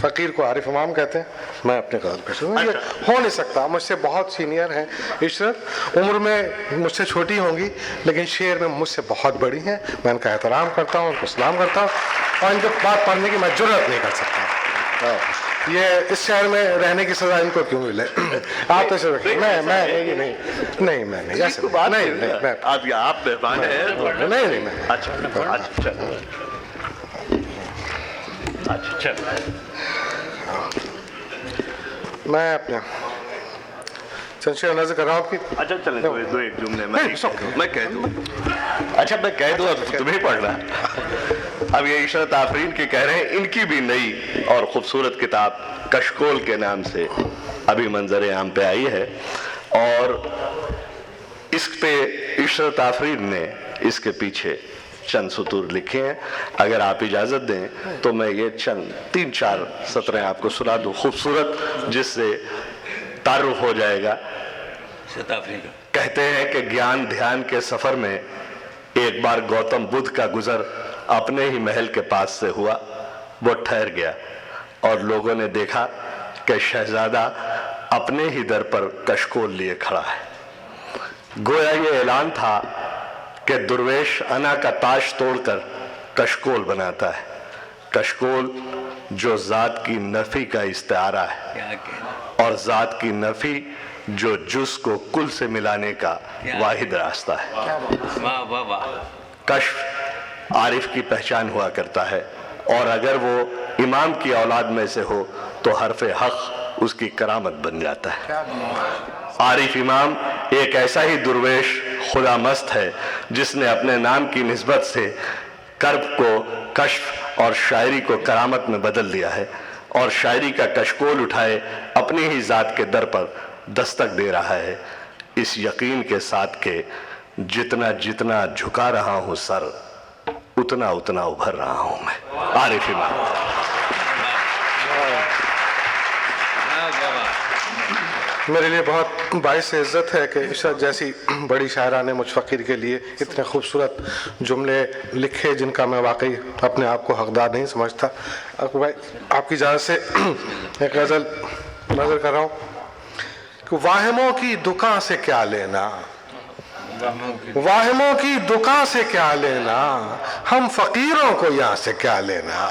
فقیر کو عارف امام کہتے ہیں، میں اپنے قدر پیش ہوں. یہ ہو نہیں سکتا. مجھ سے بہت سینئر ہیں عشرت، عمر میں مجھ سے چھوٹی ہوں گی لیکن شعر میں مجھ سے بہت بڑی ہیں. میں ان کا احترام کرتا ہوں، ان کو سلام کرتا ہوں، اور ان کے بات پڑھنے کی میں جرأت نہیں کر سکتا. یہ اس شہر میں رہنے کی سزا ان کو کیوں ملے؟ آپ تو صرف میں ایسے آپ مہمان ہیں. نہیں میں اچھا میں اپنے چند شعر نظر کر رہا ہوں. اچھا چلیں دو ایک جملے میں کہہ دوں. اچھا میں کہہ دوں، اب تمہیں پڑھنا. اب یہ عشرت آفرین کی کہہ رہے ہیں، ان کی بھی نئی اور خوبصورت کتاب کشکول کے نام سے ابھی منظر عام پہ آئی ہے، اور اس پہ عشرت آفرین نے اس کے پیچھے چند سطور لکھے ہیں. اگر آپ اجازت دیں تو میں یہ چند 3-4 سطریں آپ کو سنا دوں خوبصورت، جس سے تعارف ہو جائے گا. کہتے ہیں کہ گیان دھیان کے سفر میں ایک بار گوتم بدھ کا گزر اپنے ہی محل کے پاس سے ہوا. وہ ٹھہر گیا اور لوگوں نے دیکھا کہ شہزادہ اپنے ہی در پر کشکول لیے کھڑا ہے. گویا یہ اعلان تھا کہ درویش انا کا تاج توڑ کر کشکول بناتا ہے. کشکول جو ذات کی نفی کا استعارہ ہے، اور ذات کی نفی جو جز کو کل سے ملانے کا واحد راستہ ہے. کشف عارف کی پہچان ہوا کرتا ہے، اور اگر وہ امام کی اولاد میں سے ہو تو حرف حق اس کی کرامت بن جاتا ہے. عارف امام ایک ایسا ہی درویش خدا مست ہے جس نے اپنے نام کی نسبت سے کرب کو کشف اور شاعری کو کرامت میں بدل دیا ہے، اور شاعری کا کشکول اٹھائے اپنی ہی ذات کے در پر دستک دے رہا ہے، اس یقین کے ساتھ کہ جتنا جتنا جھکا رہا ہوں سر، اتنا اتنا ابھر رہا ہوں میں. عارف امام. میرے لیے بہت باعث عزت ہے کہ عشرت جیسی بڑی شاعرہ نے مجھ فقیر کے لیے اتنے خوبصورت جملے لکھے جن کا میں واقعی اپنے آپ کو حقدار نہیں سمجھتا. بھائی آپ کی اجازت سے ایک غزل نظر کر رہا ہوں کہ واہموں کی دکان سے کیا لینا، واہموں کی دکان سے کیا لینا، ہم فقیروں کو یہاں سے کیا لینا.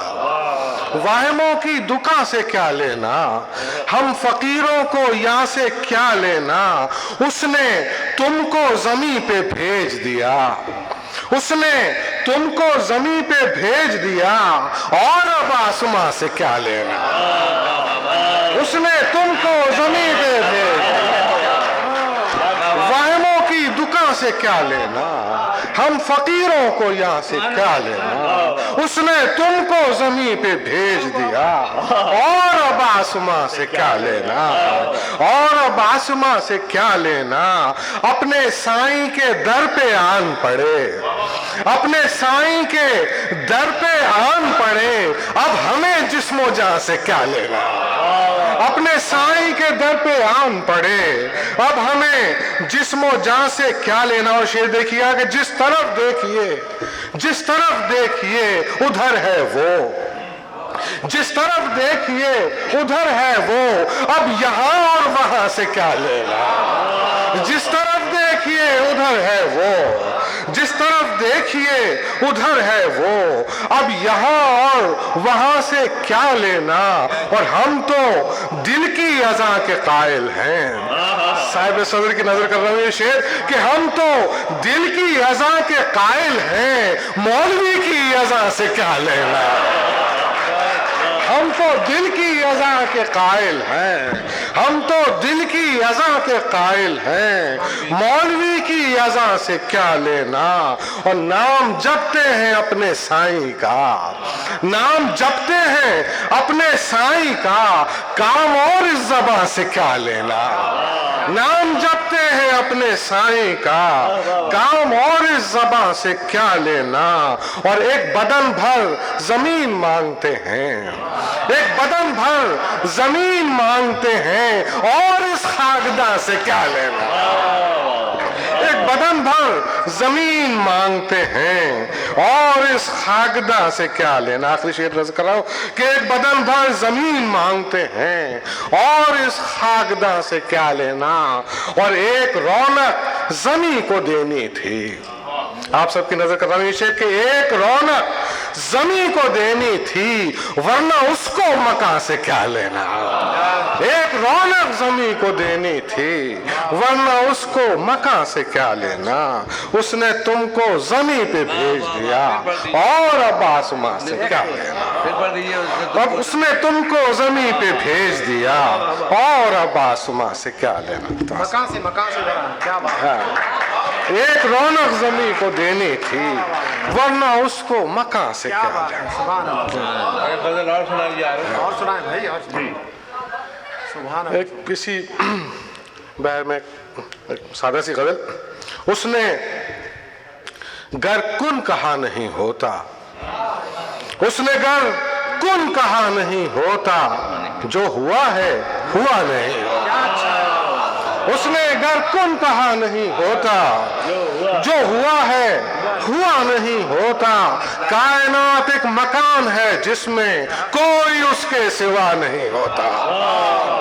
واہموں کی دکان سے کیا لینا، ہم فقیروں کو یہاں سے کیا لینا. اس نے تم کو زمین پہ بھیج دیا، اس نے تم کو زمین پہ بھیج دیا، اور اب آسمان سے کیا لینا. اس نے تم کو زمین پہ بھیج دیا، واہموں کی دکان سے کیا لینا، ہم فقیروں کو یہاں سے کیا لینا. اس نے تم کو زمین پہ بھیج دیا، اور اب آسمان سے کیا لینا، اور اب آسمان سے کیا لینا. اپنے سائیں کے در پہ آن پڑے، اپنے سائیں کے در پہ آن پڑے، اب ہمیں جسم و جان سے کیا لینا. اپنے سائیں کے در پہ آن پڑے، اب ہمیں جسم و جان سے کیا لینا. اور شعر دیکھیے کہ جس طرف دیکھیے، جس طرف دیکھیے ادھر ہے وہ، جس طرف دیکھیے ادھر ہے وہ، اب یہاں اور وہاں سے کیا لینا. جس طرف دیکھیے ادھر ہے وہ، جس طرف دیکھیے ادھر ہے وہ، اب یہاں اور وہاں سے کیا لینا. اور ہم تو دل کی اذاں کے قائل ہیں. صاحب صدر کی نظر کر رہا ہوں یہ شعر کہ ہم تو دل کی اذاں کے قائل ہیں، مولوی کی اذاں سے کیا لینا. ہم تو دل کی اذاں کے قائل ہیں، ہم تو دل کی اذاں کے قائل ہیں، مولوی کی اذاں سے کیا لینا. اور نام جپتے ہیں اپنے سائیں کا، نام جپتے ہیں اپنے سائیں کا، کام اور اس زبان سے کیا لینا. نام جپتے ہیں اپنے سائیں کا، کام اور اس زبان سے کیا لینا. اور ایک بدن بھر زمین مانگتے ہیں، ایک بدن بھر زمین مانگتے ہیں، اور اس خاکدان سے کیا لینا. ایک بدن भर जमीन मांगते हैं और इस खाकदा से क्या लेना। आखिरी शेर रज़ कर रहा हूं कि एक बदन भर जमीन मांगते हैं और इस खाकदा से क्या लेना, और एक रौनक जमी को देनी थी। आप सबकी नजर कर रहा हूं शेर कि एक रौनक जमी को देनी थी, वरना उसको मकान से क्या लेना। एक रौनक जमी को देनी थी, वरना उसको मकान से क्या लेना। उसने तुमको जमी पे भेज दिया और अब आसमां से क्या लेना। अब उसने तुमको जमी पे भेज दिया और अब आसमां से क्या लेना। मकान से क्या बात है। एक रौनक जमी को देनी थी, वरना उसको मकान से क्या लेना। सुभान अल्लाह। गजल और सुनाइए यार। और सुनाएं भाई, और सुनाएं। सुभान अल्लाह। एक किसी बहर में एक सादा सी गजल, उसने गर कुन कहा नहीं होता, उसने गर कुन कहा नहीं होता, जो हुआ है हुआ नहीं होता। उसने गर कुन कहा नहीं होता, जो हुआ है हुआ नहीं होता। कायनात एक मकान है जिसमें कोई उसके सिवा नहीं होता।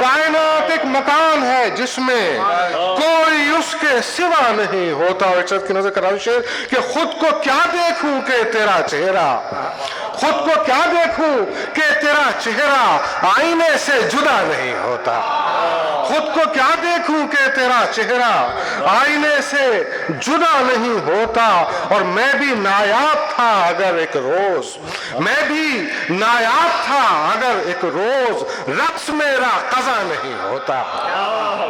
कायनात एक मकान है जिसमें कोई उसके सिवा नहीं होता। और इज्जत की नजर कराओ शेर कि खुद को क्या देखूं कि तेरा चेहरा, खुद को क्या देखूं कि तेरा चेहरा आईने से जुदा नहीं होता। खुद को क्या देखूं कि तेरा चेहरा आईने से जुदा नहीं होता। और मैं भी नायाब था अगर एक रोज, मैं भी नायाब था अगर एक रोज रक्स मेरा कज़ा नहीं होता।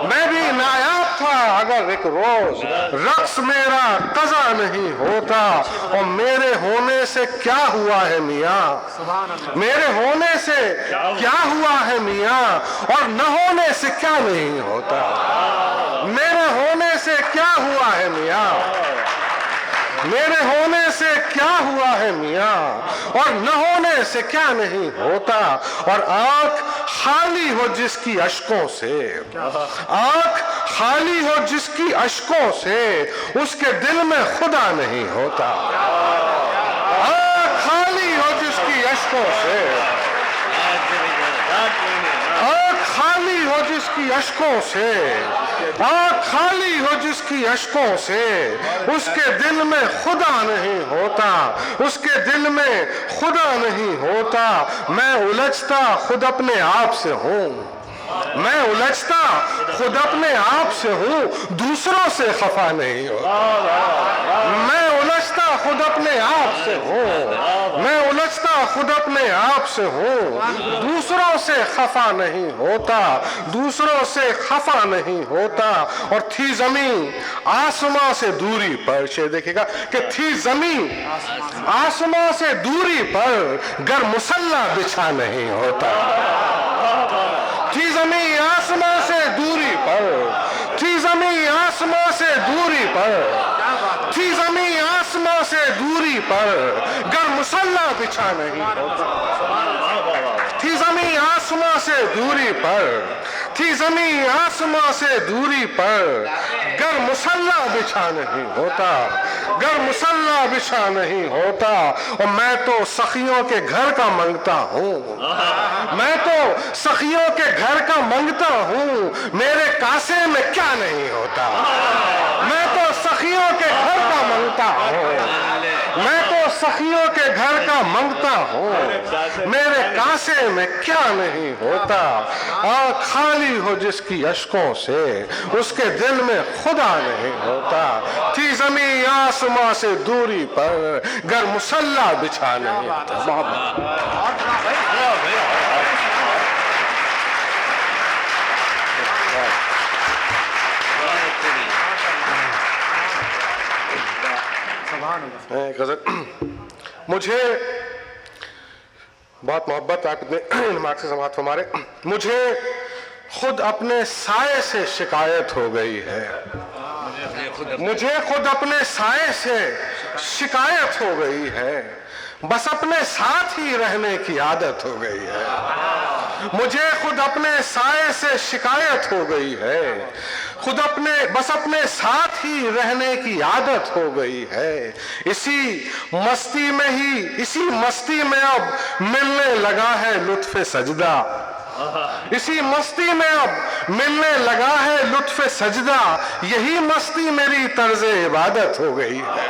मैं भी नायाब था अगर एक रोज रक्स मेरा कज़ा नहीं होता। और मेरे होने से क्या हुआ है मियाँ, मेरे होने से क्या हुआ है मियाँ, और न होने से क्या नहीं होता। मेरे होने से क्या हुआ है मियाँ, मेरे होने से क्या हुआ है मियाँ, और न होने से क्या नहीं होता। और आंख खाली हो जिसकी अश्कों से, आंख खाली हो जिसकी अश्कों से, उसके दिल में खुदा नहीं होता। आंख खाली हो जिसकी अश्कों से, आंख खाली हो जिसकी अश्कों से, आंख खाली हो जिसकी अश्कों से, उसके दिल में खुदा नहीं होता, उसके दिल में खुदा नहीं होता। मैं उलझता खुद अपने आप से हूँ, मैं उलझता खुद अपने आप से हूँ, दूसरों से खफा नहीं होता। मैं उलझता खुद अपने आप से हूँ, मैं उलझता खुद अपने आप से हूँ, दूसरों से खफा नहीं होता, दूसरों से खफा नहीं होता। और थी जमीन आसमां से दूरी पर, शेर देखिएगा कि थी जमीन आसमां से दूरी पर, गर मुसल्ला बिछा नहीं होता। थी जमीन आसमां से दूरी पर, थी जमीन आसमां से दूरी पर, थी जमीन आसमां से दूरी पर, गर मुसल्ला बिछा नहीं होता। थी जमीन आसमां से दूरी पर, थी जमीन आसमां से दूरी पर, गर मुसल्ला बिछा नहीं होता, गर मुसल्ला बिछा नहीं होता। और मैं तो सखियों के घर का मांगता हूँ, मैं तो सखियों के घर का मांगता हूँ, मेरे कासे में क्या नहीं होता। मैं तो सखियों के घर का मांगता हूँ, मैं तो सखियों के घर का मांगता हूँ, मेरे कासे में क्या नहीं होता। आँख खाली हो जिसकी अश्कों से, उसके दिल में खुदा नहीं होता। थी जमीन आसमां से दूरी पर, गर मुसल्ला बिछा नहीं होता। मुझे बहुत मोहब्बत आप इतने दिमाग से समाप्त हमारे, मुझे खुद अपने साए से शिकायत हो गई है, मुझे खुद अपने साए से शिकायत हो गई है, बस अपने साथ ही रहने की आदत हो गई है। मुझे खुद अपने साए से शिकायत हो गई है, खुद अपने साथ ही रहने की आदत हो गई है। इसी मस्ती में अब मिलने लगा है लुत्फ़े सजदा। इसी मस्ती में अब मिलने लगा है लुत्फ़े सजदा। यही मस्ती मेरी तर्ज़े इबादत हो गई है।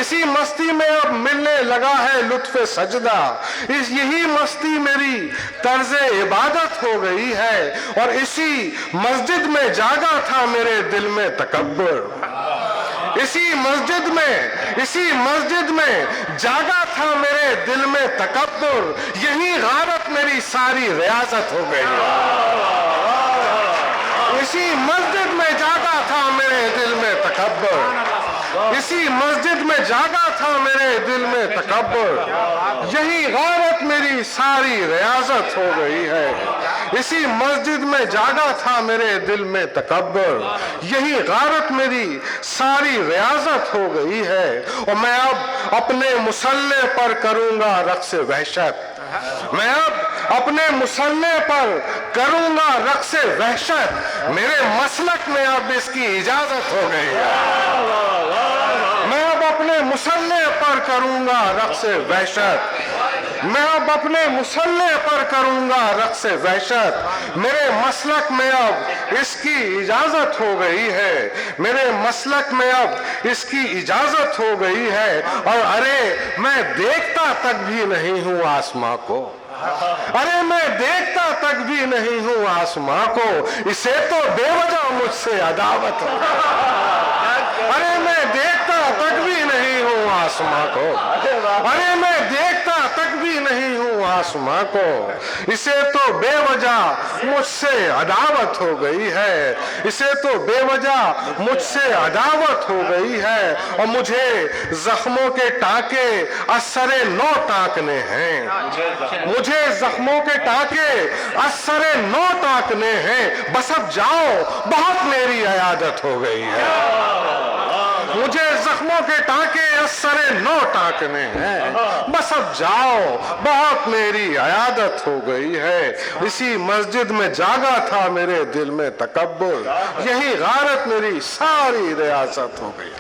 इसी मस्ती में अब मिलने लगा है लुत्फ़े सजदा। यही मस्ती मेरी तर्ज़े इबादत हो गई है। और इसी मस्जिद में जागा था मेरे दिल में तकब्बुर। इसी मस्जिद में जागा था मेरे दिल में तकब्बुर। यही गारत मेरी सारी रियासत हो गई। इसी मस्जिद में जागा था मेरे दिल में तकब्बुर। इसी मस्जिद में जागा था मेरे दिल में तकब्बुर। यही गारत मेरी सारी रियासत हो गई है। इसी मस्जिद में जागा था मेरे दिल में तकब्बुर। यही गारत मेरी सारी रियासत हो गई है। और मैं अब अपने मुसल्ले पर करूंगा रक्स वहशत। मैं अब अपने मुसल्ले पर करूंगा रक्स वहशत। मेरे मसलक में अब इसकी इजाजत हो गई है। मैं अब अपने मुसल्ले पर करूंगा रक्स वहशत। मैं अब अपने मुसल्ले पर करूंगा रक्स वहशत। मेरे मसलक में अब इसकी इजाजत हो गई है। मेरे मसलक में अब इसकी इजाजत हो गई है। और अरे मैं देखता तक भी नहीं हूं आसमां को। अरे मैं देखता तक भी नहीं हूं आसमां को। इसे तो बेवजह मुझसे अदावत हो। अरे मैं देखता तक भी नहीं हूं आसमां को। अरे मैं देखता तक भी नहीं हूं आसमां को। इसे तो बेवजह मुझसे अदावत हो गई है। इसे तो बेवजह मुझसे अदावत हो गई है। और मुझे जख्मों के टाके असरे नो टाकने हैं। मुझे जख्मों के टाके असरे नो टाकने हैं। बस अब जाओ, बहुत मेरी अयादत हो गई है। मुझे जख्मों के टाके असरे नो टाकने हैं। बस अब जाओ, बहुत मेरी अयादत हो गई है। इसी मस्जिद में जागा था मेरे दिल में तकब्बुर। यही गारत मेरी सारी रियासत हो गई।